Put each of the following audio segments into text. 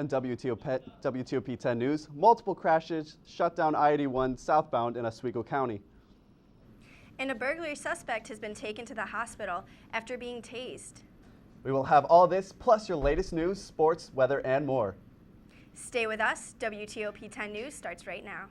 And WTOP 10 News, multiple crashes shut down I-81 southbound in Oswego County. And a burglary suspect has been taken to the hospital after being tased. We will have all this, plus your latest news, sports, weather, and more. Stay with us. WTOP 10 News starts right now.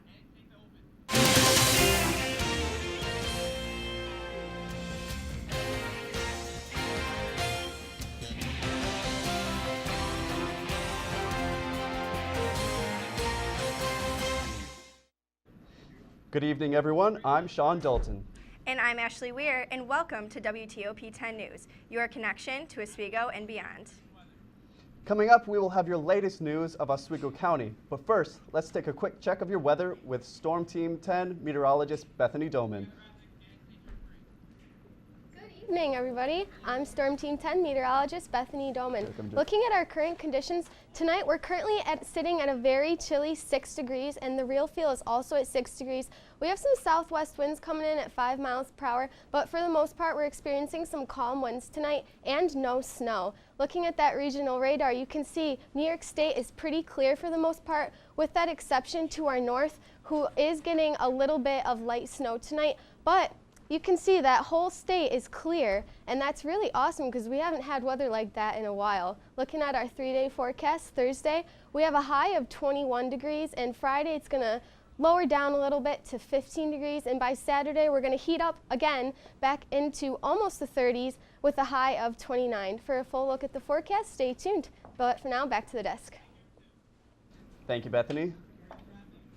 Good evening, everyone. I'm Sean Dalton. And I'm Ashley Weir, and welcome to WTOP 10 News, your connection to Oswego and beyond. Coming up, we will have your latest news of Oswego County. But first, let's take a quick check of your weather with Storm Team 10 meteorologist Bethany Doman. Good evening, everybody. I'm Storm Team 10 meteorologist Bethany Doman. Looking at our current conditions, tonight we're currently sitting at a very chilly 6 degrees, and the real feel is also at 6 degrees. We have some southwest winds coming in at 5 miles per hour, but for the most part, we're experiencing some calm winds tonight and no snow. Looking at that regional radar, you can see New York State is pretty clear for the most part, with that exception to our north, who is getting a little bit of light snow tonight, but you can see that whole state is clear, and that's really awesome because we haven't had weather like that in a while. Looking at our 3-day forecast, Thursday, we have a high of 21 degrees, and Friday it's going to lower down a little bit to 15 degrees, and by Saturday we're going to heat up again back into almost the 30s with a high of 29. For a full look at the forecast, stay tuned. But for now, back to the desk. Thank you, Bethany.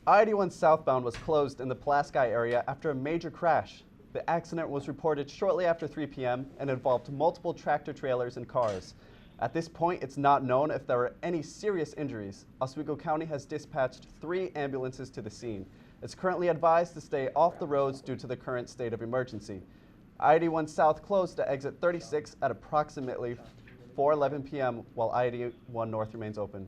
I-81 southbound was closed in the Pulaski area after a major crash. The accident was reported shortly after 3 p.m. and involved multiple tractor trailers and cars. At this point, it's not known if there were any serious injuries. Oswego County has dispatched 3 ambulances to the scene. It's currently advised to stay off the roads due to the current state of emergency. I-81 South closed to exit 36 at approximately 4:11 p.m. while I-81 North remains open.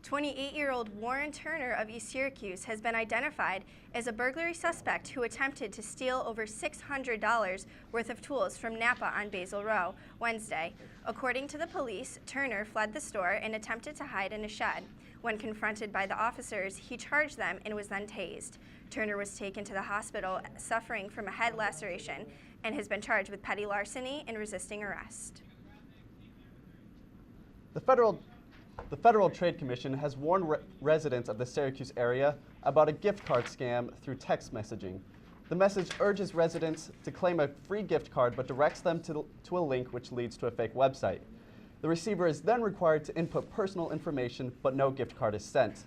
28-year-old Warren Turner of East Syracuse has been identified as a burglary suspect who attempted to steal over $600 worth of tools from Napa on Basil Row Wednesday. According to the police, Turner fled the store and attempted to hide in a shed. When confronted by the officers, he charged them and was then tased. Turner was taken to the hospital suffering from a head laceration and has been charged with petty larceny and resisting arrest. The Federal Trade Commission has warned residents of the Syracuse area about a gift card scam through text messaging. The message urges residents to claim a free gift card but directs them to a link which leads to a fake website. The receiver is then required to input personal information, but no gift card is sent.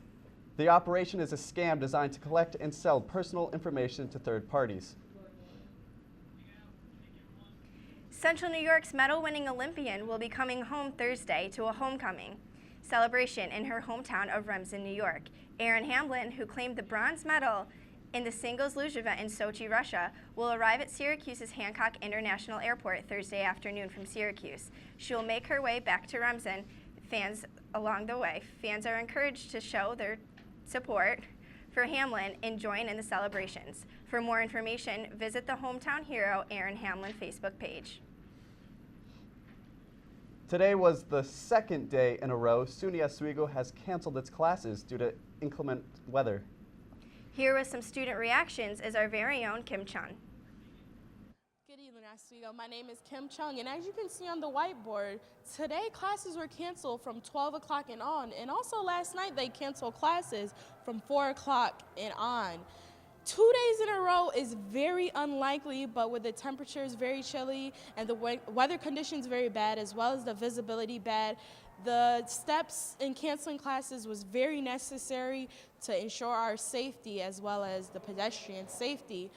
The operation is a scam designed to collect and sell personal information to third parties. Central New York's medal-winning Olympian will be coming home Thursday to a homecoming celebration in her hometown of Remsen, New York. Erin Hamlin, who claimed the bronze medal in the singles luge event in Sochi, Russia, will arrive at Syracuse's Hancock International Airport Thursday afternoon from Syracuse. She will make her way back to Remsen. Fans along the way. Fans are encouraged to show their support for Hamlin and join in the celebrations. For more information, visit the Hometown Hero Erin Hamlin Facebook page. Today was the second day in a row SUNY Oswego has canceled its classes due to inclement weather. Here with some student reactions is our very own Kim Chung. Good evening, Oswego. My name is Kim Chung, and as you can see on the whiteboard, today classes were canceled from 12 o'clock and on, and also last night they canceled classes from 4 o'clock and on. 2 days in a row is very unlikely, but with the temperatures very chilly and the weather conditions very bad, as well as the visibility bad, the steps in canceling classes was very necessary to ensure our safety as well as the pedestrian safety.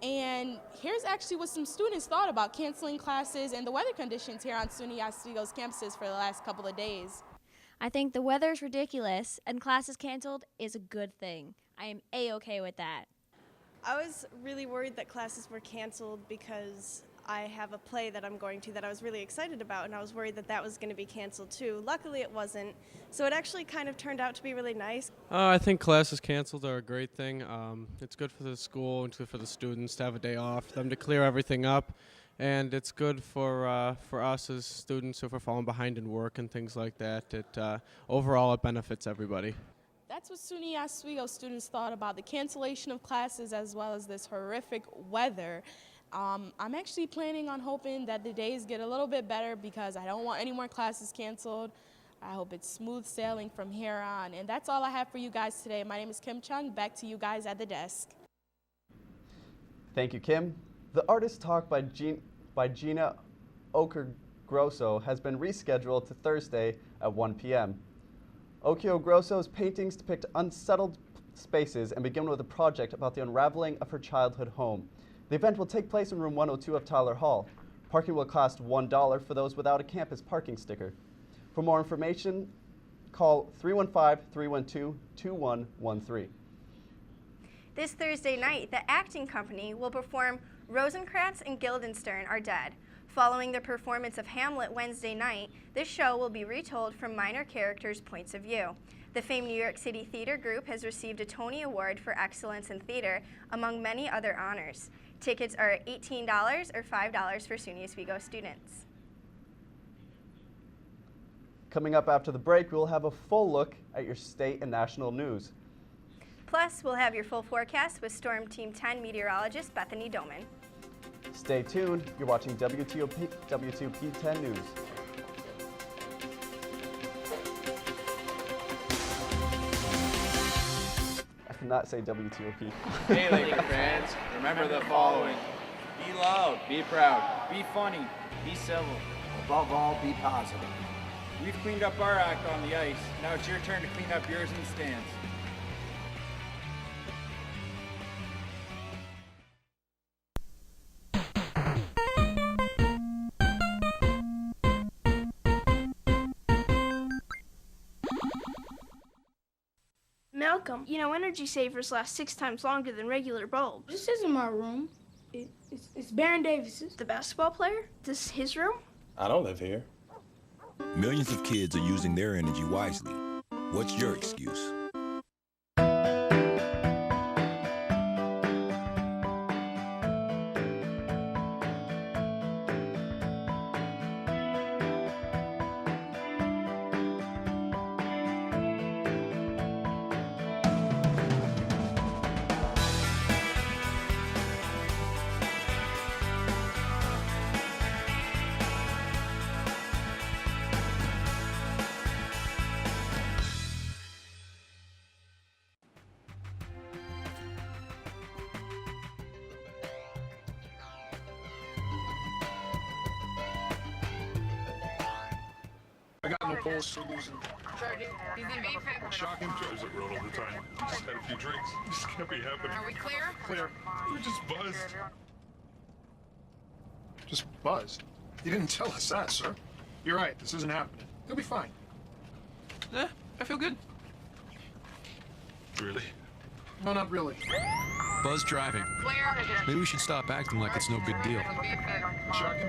And here's actually what some students thought about canceling classes and the weather conditions here on SUNY Oswego's campuses for the last couple of days. I think the weather's ridiculous and classes canceled is a good thing. I am A-okay with that. I was really worried that classes were canceled because I have a play that I'm going to that I was really excited about, and I was worried that that was going to be canceled too. Luckily it wasn't, so it actually kind of turned out to be really nice. I think classes canceled are a great thing. It's good for the school and good for the students to have a day off, them to clear everything up, and it's good for us as students if we're falling behind in work and things like that. Overall, it benefits everybody. That's what SUNY Oswego students thought about the cancellation of classes as well as this horrific weather. I'm actually planning on hoping that the days get a little bit better because I don't want any more classes canceled. I hope it's smooth sailing from here on. And that's all I have for you guys today. My name is Kim Chung. Back to you guys at the desk. Thank you, Kim. The Artist Talk by Gina Occhio-Grosso has been rescheduled to Thursday at 1 p.m. Occhio-Grosso's paintings depict unsettled spaces and begin with a project about the unraveling of her childhood home. The event will take place in room 102 of Tyler Hall. Parking will cost $1 for those without a campus parking sticker. For more information, call 315-312-2113. This Thursday night, the acting company will perform Rosencrantz and Guildenstern Are Dead. Following the performance of Hamlet Wednesday night, this show will be retold from minor characters' points of view. The famed New York City Theater Group has received a Tony Award for Excellence in Theater, among many other honors. Tickets are $18 or $5 for SUNY Oswego students. Coming up after the break, we'll have a full look at your state and national news. Plus, we'll have your full forecast with Storm Team 10 meteorologist Bethany Doman. Stay tuned. You're watching WTOP 10 News. I cannot say WTOP. Hey Laker fans, remember the following. Be loud, be proud, be funny, be civil. Above all, be positive. We've cleaned up our act on the ice. Now it's your turn to clean up yours in the stands. Malcolm, you know energy savers last 6 times longer than regular bulbs. This isn't my room. It's Baron Davis's. The basketball player? This is his room? I don't live here. Millions of kids are using their energy wisely. What's your excuse? I got no balls for losing. Shocking. Is it road all the time? Just had a few drinks. This can't be happening. Are we clear? Clear. We're just buzzed. Just buzzed? You didn't tell us that, sir. You're right. This isn't happening. He'll be fine. I feel good. Really? No, not really. Buzz driving. Clear. Maybe we should stop acting like it's no big deal. Shocking.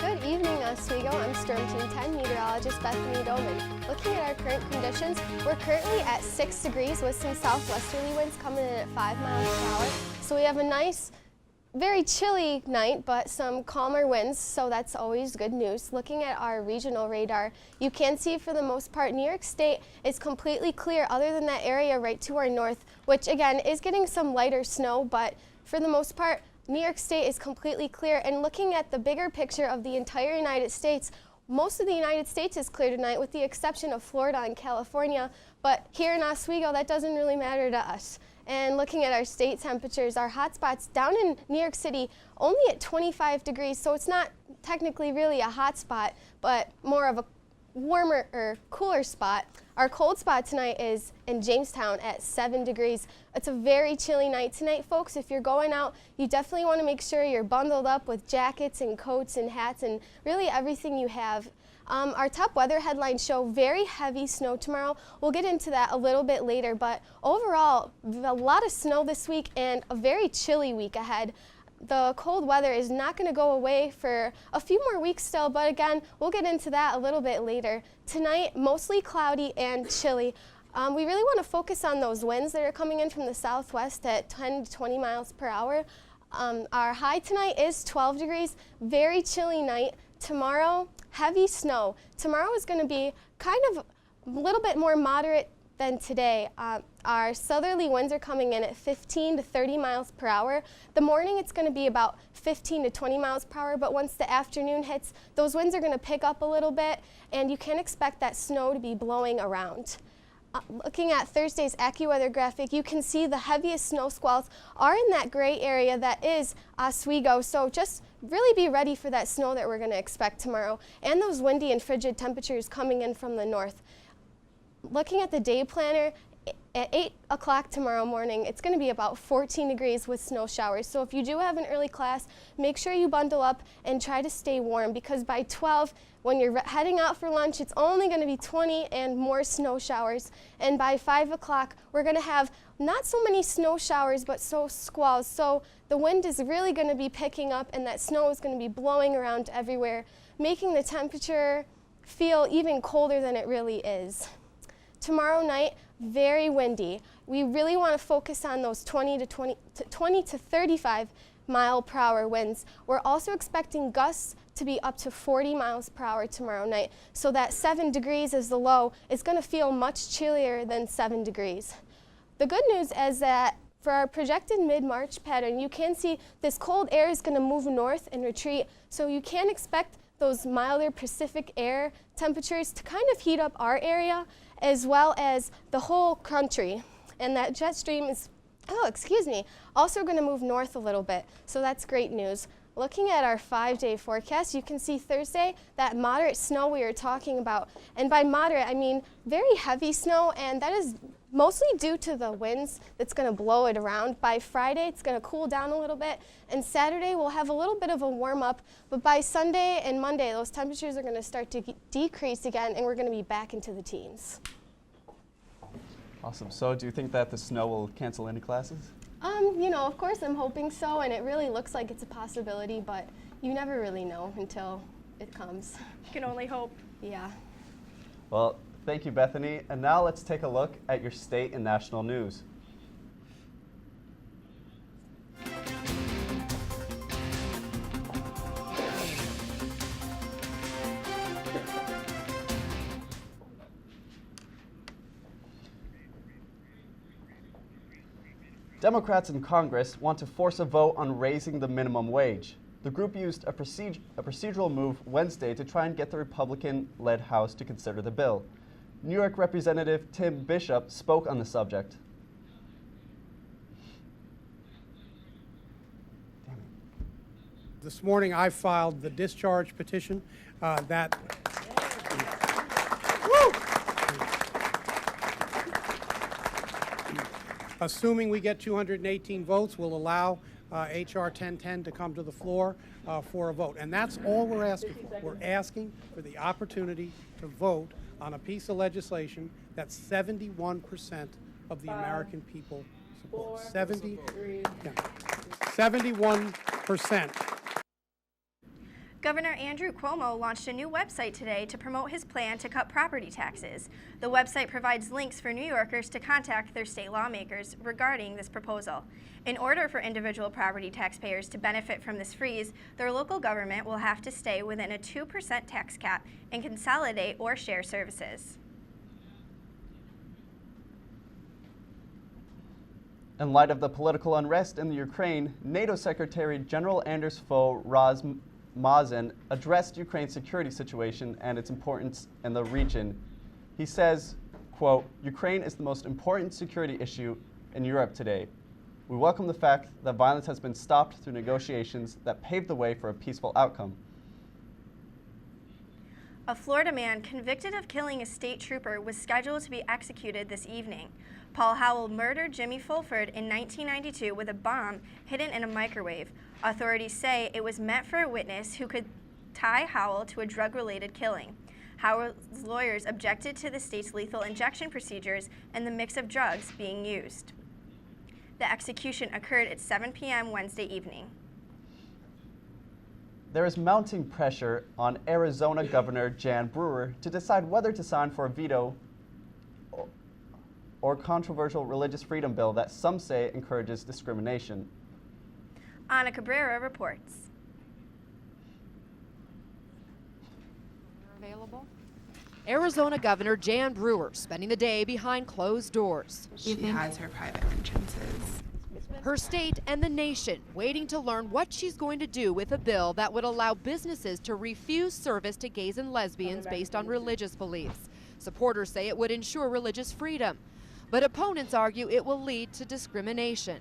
Good evening, Oswego. I'm Storm Team 10 meteorologist Bethany Doman. Looking at our current conditions, we're currently at 6 degrees with some southwesterly winds coming in at 5 miles per hour. So we have a nice, very chilly night, but some calmer winds, so that's always good news. Looking at our regional radar, you can see for the most part New York State is completely clear other than that area right to our north, which again is getting some lighter snow, but for the most part, New York State is completely clear. And looking at the bigger picture of the entire United States, most of the United States is clear tonight with the exception of Florida and California, but here in Oswego that doesn't really matter to us. And looking at our state temperatures, our hot spots down in New York City only at 25 degrees, so it's not technically really a hot spot, but more of a warmer or cooler spot. Our cold spot tonight is in Jamestown at 7 degrees. It's a very chilly night tonight, folks. If you're going out, you definitely want to make sure you're bundled up with jackets and coats and hats and really everything you have. Our top weather headlines show very heavy snow tomorrow. We'll get into that a little bit later, but overall, a lot of snow this week and a very chilly week ahead. The cold weather is not going to go away for a few more weeks still, but again, we'll get into that a little bit later. Tonight, mostly cloudy and chilly. We really want to focus on those winds that are coming in from the southwest at 10 to 20 miles per hour. Our high tonight is 12 degrees, very chilly night. Tomorrow, heavy snow. Tomorrow is going to be kind of a little bit more moderate than today. Our southerly winds are coming in at 15 to 30 miles per hour. The morning it's going to be about 15 to 20 miles per hour, but once the afternoon hits, those winds are going to pick up a little bit, and you can expect that snow to be blowing around. Looking at Thursday's AccuWeather graphic, you can see the heaviest snow squalls are in that gray area that is Oswego, so just really be ready for that snow that we're going to expect tomorrow, and those windy and frigid temperatures coming in from the north. Looking at the day planner, at 8 o'clock tomorrow morning, it's going to be about 14 degrees with snow showers. So if you do have an early class, make sure you bundle up and try to stay warm, because by 12, when you're heading out for lunch, it's only going to be 20 and more snow showers. And by 5 o'clock, we're going to have not so many snow showers, but squalls. So the wind is really going to be picking up, and that snow is going to be blowing around everywhere, making the temperature feel even colder than it really is. Tomorrow night, very windy. We really want to focus on those 20 to 35 mile per hour winds. We're also expecting gusts to be up to 40 miles per hour tomorrow night. So that 7 degrees as the low is going to feel much chillier than 7 degrees. The good news is that for our projected mid-March pattern, you can see this cold air is going to move north and retreat. So you can expect those milder Pacific air temperatures to kind of heat up our area, as well as the whole country. And that jet stream is, also going to move north a little bit. So that's great news. Looking at our 5-day forecast, you can see Thursday, that moderate snow we were talking about. And by moderate, I mean very heavy snow, and that is mostly due to the winds that's going to blow it around. By Friday, it's going to cool down a little bit, and Saturday we'll have a little bit of a warm up, but by Sunday and Monday, those temperatures are going to start to decrease again, and we're going to be back into the teens. Awesome. So do you think that the snow will cancel any classes? You know, of course I'm hoping so, and it really looks like it's a possibility, but you never really know until it comes. You can only hope. Yeah. Well, thank you, Bethany. And now let's take a look at your state and national news. Democrats in Congress want to force a vote on raising the minimum wage. The group used a procedural move Wednesday to try and get the Republican-led House to consider the bill. New York Representative Tim Bishop spoke on the subject. This morning I filed the discharge petition assuming we get 218 votes, will allow H.R. 1010 to come to the floor for a vote. And that's all we're asking for. We're asking for the opportunity to vote on a piece of legislation that 71% of the American people support. 71%. Governor Andrew Cuomo launched a new website today to promote his plan to cut property taxes. The website provides links for New Yorkers to contact their state lawmakers regarding this proposal. In order for individual property taxpayers to benefit from this freeze, their local government will have to stay within a 2% tax cap and consolidate or share services. In light of the political unrest in the Ukraine, NATO Secretary General Anders Fogh Rasmussen addressed Ukraine's security situation and its importance in the region. He says, quote, "Ukraine is the most important security issue in Europe today. We welcome the fact that violence has been stopped through negotiations that paved the way for a peaceful outcome." A Florida man convicted of killing a state trooper was scheduled to be executed this evening. Paul Howell murdered Jimmy Fulford in 1992 with a bomb hidden in a microwave. Authorities say it was meant for a witness who could tie Howell to a drug-related killing. Howard's lawyers objected to the state's lethal injection procedures and the mix of drugs being used. The execution occurred at 7 p.m. Wednesday evening. There is mounting pressure on Arizona Governor Jan Brewer to decide whether to sign for a veto or controversial religious freedom bill that some say encourages discrimination. Ana Cabrera reports. Available. Arizona Governor Jan Brewer spending the day behind closed doors. She has her private entrances. Her state and the nation waiting to learn what she's going to do with a bill that would allow businesses to refuse service to gays and lesbians based on religious beliefs. Supporters say it would ensure religious freedom, but opponents argue it will lead to discrimination.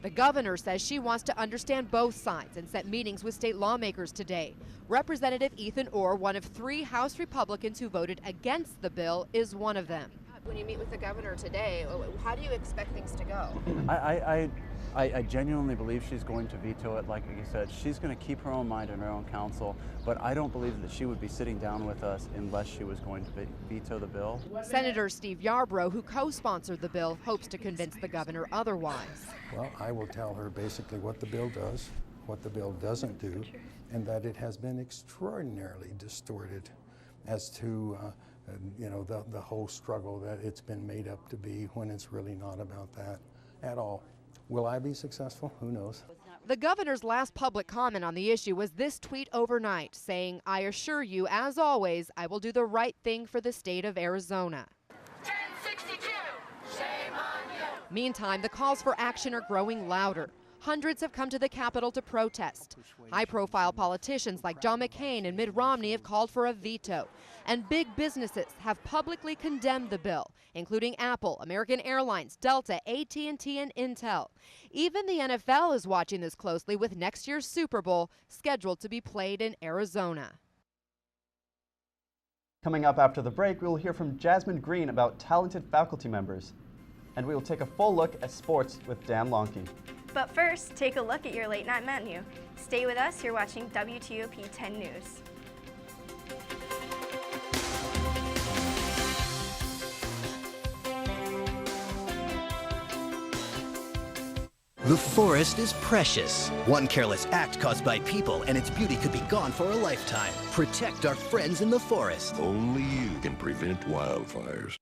The governor says she wants to understand both sides and set meetings with state lawmakers today. Representative Ethan Orr, one of 3 House Republicans who voted against the bill, is one of them. When you meet with the governor today, how do you expect things to go? I genuinely believe she's going to veto it. Like you said, she's going to keep her own mind and her own counsel, but I don't believe that she would be sitting down with us unless she was going to veto the bill. Senator Steve Yarbrough, who co-sponsored the bill, hopes to convince the governor otherwise. Well, I will tell her basically what the bill does, what the bill doesn't do, and that it has been extraordinarily distorted as to the whole struggle that it's been made up to be, when it's really not about that at all. Will I be successful? Who knows? The governor's last public comment on the issue was this tweet overnight, saying, "I assure you, as always, I will do the right thing for the state of Arizona." 1062, shame on you. Meantime, the calls for action are growing louder. Hundreds have come to the Capitol to protest. High-profile politicians like John McCain and Mitt Romney have called for a veto. And big businesses have publicly condemned the bill, including Apple, American Airlines, Delta, AT&T, and Intel. Even the NFL is watching this closely, with next year's Super Bowl scheduled to be played in Arizona. Coming up after the break, we will hear from Jasmine Green about talented faculty members. And we will take a full look at sports with Dan Lonke. But first, take a look at your late night menu. Stay with us, you're watching WTOP 10 News. The forest is precious. One careless act caused by people and its beauty could be gone for a lifetime. Protect our friends in the forest. Only you can prevent wildfires.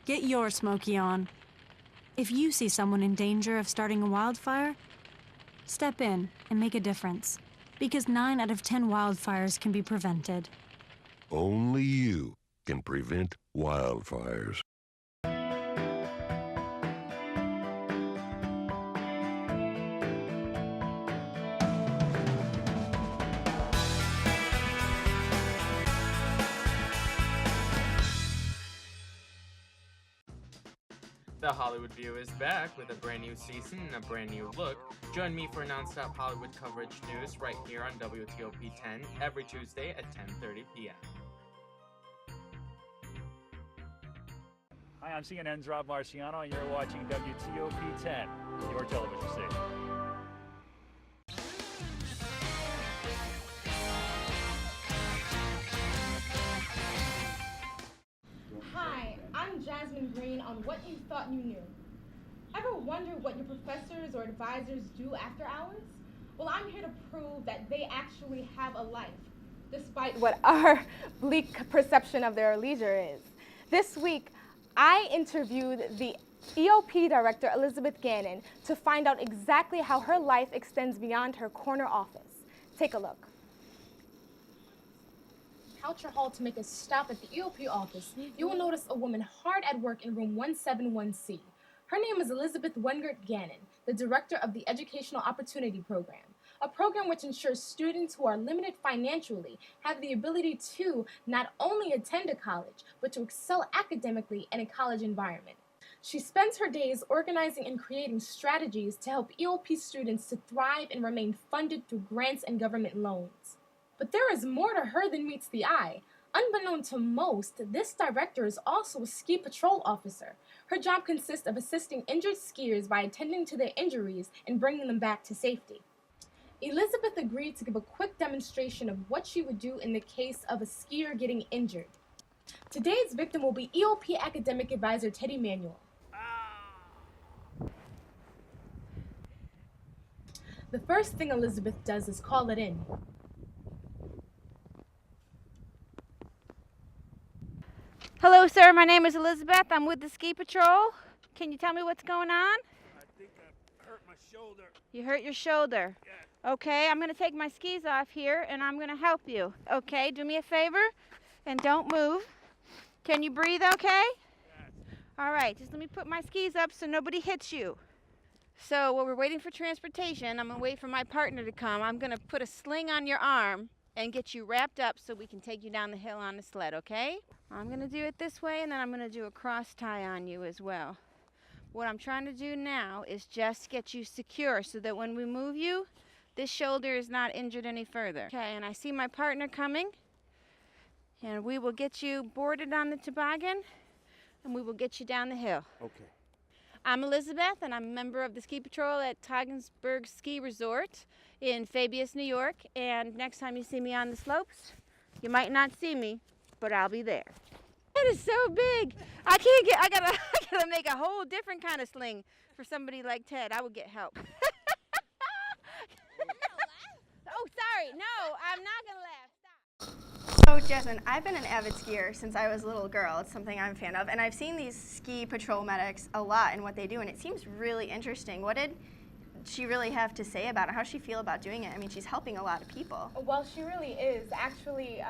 Get your Smokey on. If you see someone in danger of starting a wildfire, step in and make a difference. Because 9 out of 10 wildfires can be prevented. Only you can prevent wildfires. The Hollywood View is back with a brand new season and a brand new look. Join me for non-stop Hollywood coverage news right here on WTOP 10 every Tuesday at 10:30 p.m. Hi, I'm CNN's Rob Marciano, and you're watching WTOP 10, your television station. Hi, I'm Jasmine Green on What You Thought You Knew. Ever wonder what your professors or advisors do after hours? Well, I'm here to prove that they actually have a life, despite what our bleak perception of their leisure is. This week, I interviewed the EOP director, Elizabeth Gannon, to find out exactly how her life extends beyond her corner office. Take a look. Coucher Hall to make a stop at the EOP office, you will notice a woman hard at work in room 171C. Her name is Elizabeth Wengert Gannon, the director of the Educational Opportunity Program. a program which ensures students who are limited financially have the ability to not only attend a college, but to excel academically in a college environment. She spends her days organizing and creating strategies to help EOP students to thrive and remain funded through grants and government loans. But there is more to her than meets the eye. Unbeknown to most, this director is also a ski patrol officer. Her job consists of assisting injured skiers by attending to their injuries and bringing them back to safety. Elizabeth agreed to give a quick demonstration of what she would do in the case of a skier getting injured. Today's victim will be EOP Academic Advisor Teddy Manuel. The first thing Elizabeth does is call it in. Hello, sir. My name is Elizabeth. I'm with the Ski Patrol. Can you tell me what's going on? I think I hurt my shoulder. You hurt your shoulder? Yeah. Okay, I'm going to take my skis off here and I'm going to help you. Okay, do me a favor and don't move. Can you breathe okay? Yes. All right, just let me put my skis up so nobody hits you. So while we're waiting for transportation, I'm going to wait for my partner to come. I'm going to put a sling on your arm and get you wrapped up so we can take you down the hill on the sled, okay? I'm gonna do it this way and then I'm gonna do a cross tie on you as well. What I'm trying to do now is just get you secure so that when we move you, this shoulder is not injured any further. Okay, and I see my partner coming and we will get you boarded on the toboggan and we will get you down the hill. Okay. I'm Elizabeth and I'm a member of the Ski Patrol at Togensburg Ski Resort in Fabius, New York, and next time you see me on the slopes, you might not see me, but I'll be there. It is so big. I gotta make a whole different kind of sling for somebody like Ted. I would get help. Oh, sorry. No, I'm not gonna laugh. So Jasmine, I've been an avid skier since I was a little girl. It's something I'm a fan of, and I've seen these ski patrol medics a lot and what they do, and it seems really interesting. What did she really have to say about it? How does she feel about doing it? I mean, she's helping a lot of people. Well, she really is. Actually,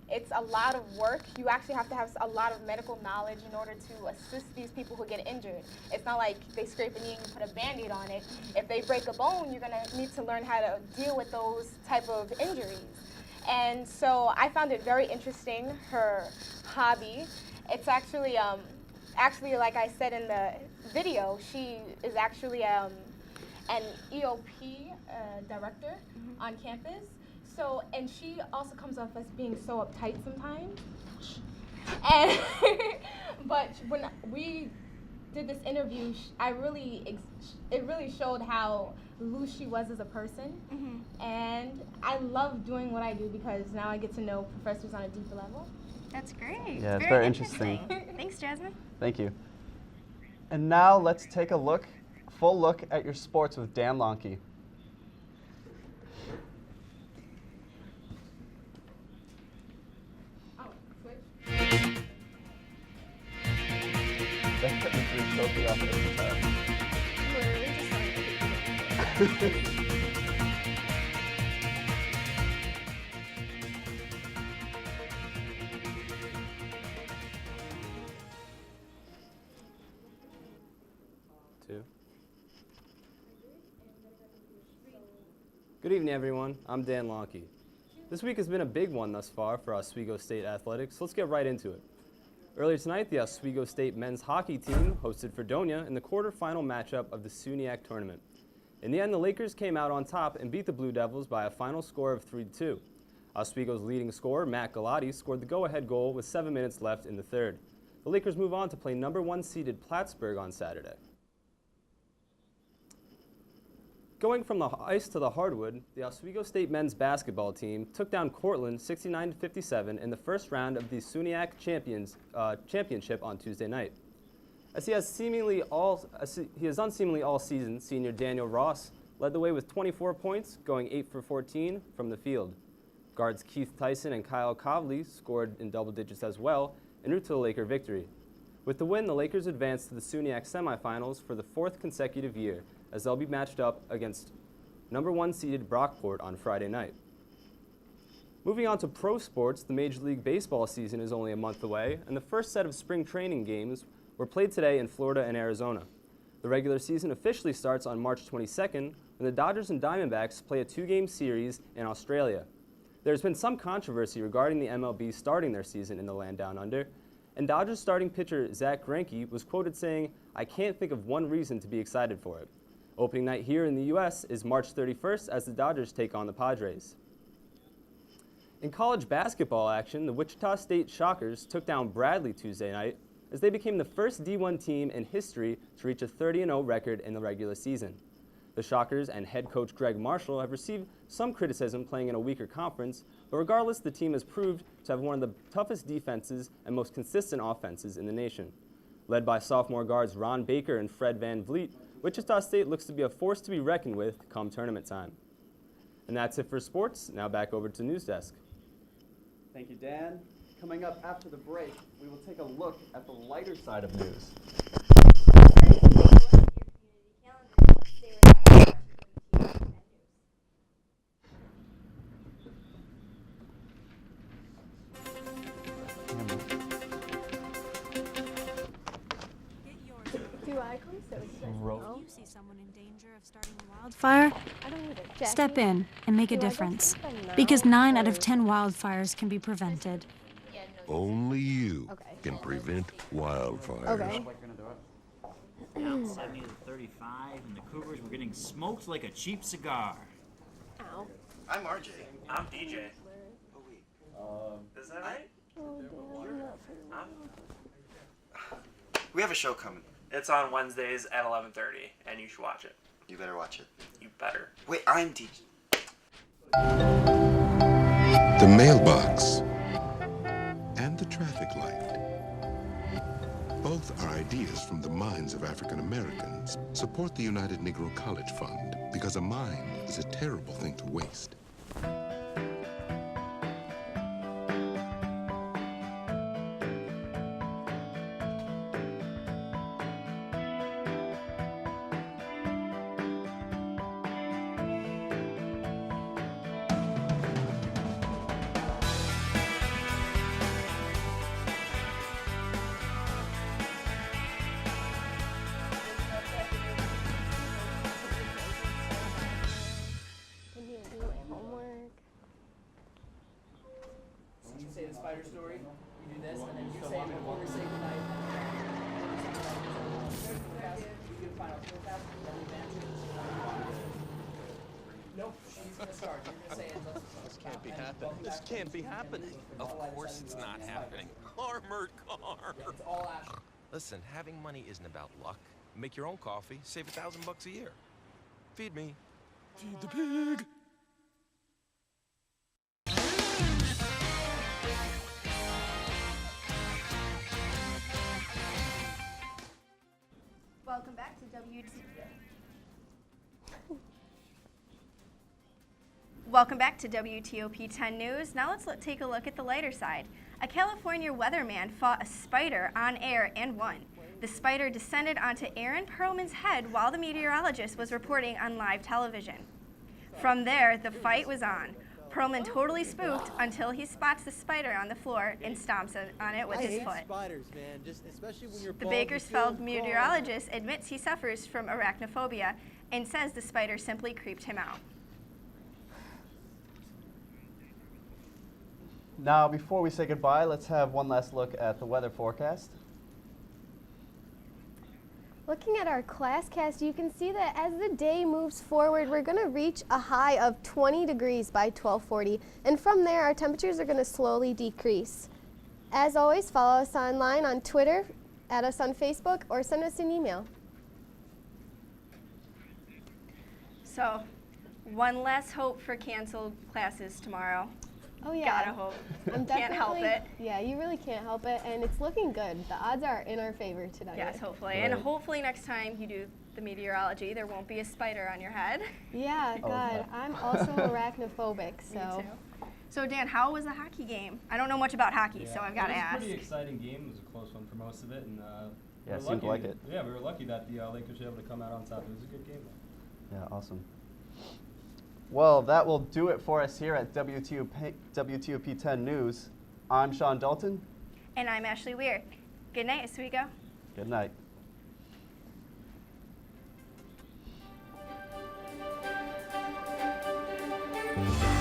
it's a lot of work. You actually have to have a lot of medical knowledge in order to assist these people who get injured. It's not like they scrape a knee and you put a Band-Aid on it. If they break a bone, you're going to need to learn how to deal with those type of injuries. And so I found it very interesting, her hobby. It's actually like I said in the video, she is actually an EOP director on campus. So, and she also comes off as being so uptight sometimes. And but when we did this interview, it really showed how loose she was as a person. And I love doing what I do because now I get to know professors on a deeper level. That's great. Yeah, it's very interesting. Thanks, Jasmine. Thank you. And now let's take a full look at your sports with Dan Lonke. Oh, switch. That's the free trophy off every time. Good evening, everyone. I'm Dan Lonke. This week has been a big one thus far for Oswego State athletics, so let's get right into it. Earlier tonight, the Oswego State men's hockey team hosted Fredonia in the quarterfinal matchup of the SUNYAC tournament. In the end, the Lakers came out on top and beat the Blue Devils by a final score of 3-2. Oswego's leading scorer, Matt Galati, scored the go-ahead goal with 7 minutes left in the third. The Lakers move on to play number 1 seeded Plattsburgh on Saturday. Going from the ice to the hardwood, the Oswego State men's basketball team took down Cortland 69-57 in the first round of the SUNYAC championship on Tuesday night. As he has done seemingly all season, senior Daniel Ross led the way with 24 points, going 8 for 14 from the field. Guards Keith Tyson and Kyle Kovley scored in double digits as well, en route to the Laker victory. With the win, the Lakers advanced to the SUNYAC semifinals for the 4th consecutive year, as they'll be matched up against number 1 seeded Brockport on Friday night. Moving on to pro sports, the Major League Baseball season is only a month away, and the first set of spring training games were played today in Florida and Arizona. The regular season officially starts on March 22nd, when the Dodgers and Diamondbacks play a 2-game series in Australia. There's been some controversy regarding the MLB starting their season in the land down under, and Dodgers starting pitcher Zach Greinke was quoted saying, "I can't think of one reason to be excited for it." Opening night here in the U.S. is March 31st as the Dodgers take on the Padres. In college basketball action, the Wichita State Shockers took down Bradley Tuesday night as they became the first D1 team in history to reach a 30-0 record in the regular season. The Shockers and head coach Greg Marshall have received some criticism playing in a weaker conference, but regardless, the team has proved to have one of the toughest defenses and most consistent offenses in the nation. Led by sophomore guards Ron Baker and Fred Van Vliet, Wichita State looks to be a force to be reckoned with come tournament time. And that's it for sports. Now back over to News Desk. Thank you, Dan. Coming up after the break, we will take a look at the lighter side of news. Do I come so If you see someone in danger of starting a wildfire, I don't need it. step in and make a Do I go difference. first? No. Because 9 out of 10 wildfires can be prevented. Only you can prevent wildfires. Okay. Down 70 to 35, and the Cougars were getting smoked like a cheap cigar. Ow. I'm RJ. I'm DJ. Is that right? We have a show coming. It's on Wednesdays at 11:30, and you should watch it. You better watch it. You better. Wait, I'm DJ. The mailbox and the traffic light. Both are ideas from the minds of African Americans. Support the United Negro College Fund, because a mind is a terrible thing to waste. Can you do my homework? So you say the spider story, you do this, and then you say it before we say goodnight. You get a final forecast, then we advance it. Nope, she's gonna start. You're gonna say it. This can't be happening. This can't be happening. Of course it's not happening. Armored car. It's all Ashley. Listen, having money isn't about luck. Make your own coffee, save $1,000 a year. Feed me. Feed the pig. Welcome back to Welcome back to WTOP 10 News. Now let's take a look at the lighter side. A California weatherman fought a spider on air and won. The spider descended onto Aaron Perlman's head while the meteorologist was reporting on live television. From there, the fight was on. Perlman totally spooked until he spots the spider on the floor and stomps on it with his foot. Spiders, man. Just especially when you're The Bakersfield meteorologist admits he suffers from arachnophobia and says the spider simply creeped him out. Now, before we say goodbye, let's have one last look at the weather forecast. Looking at our class cast, you can see that as the day moves forward, we're going to reach a high of 20 degrees by 12:40, and from there, our temperatures are going to slowly decrease. As always, follow us online on Twitter, add us on Facebook, or send us an email. So, one less hope for canceled classes tomorrow. Oh yeah. Gotta hope. I'm Can't help it. Yeah, you really can't help it, and it's looking good. The odds are in our favor tonight. Yes, hopefully. And hopefully next time you do the meteorology, there won't be a spider on your head. Yeah, God. I'm also arachnophobic, so. Me too. So Dan, how was the hockey game? I don't know much about hockey, so I've got to ask. It was a pretty exciting game. It was a close one for most of it, and Yeah, it seemed like it. Yeah, we were lucky that the Lakers were able to come out on top. It was a good game. Yeah, awesome. Well, that will do it for us here at WTOP 10 News. I'm Sean Dalton. And I'm Ashley Weir. Good night, Oswego. Good night. Bye.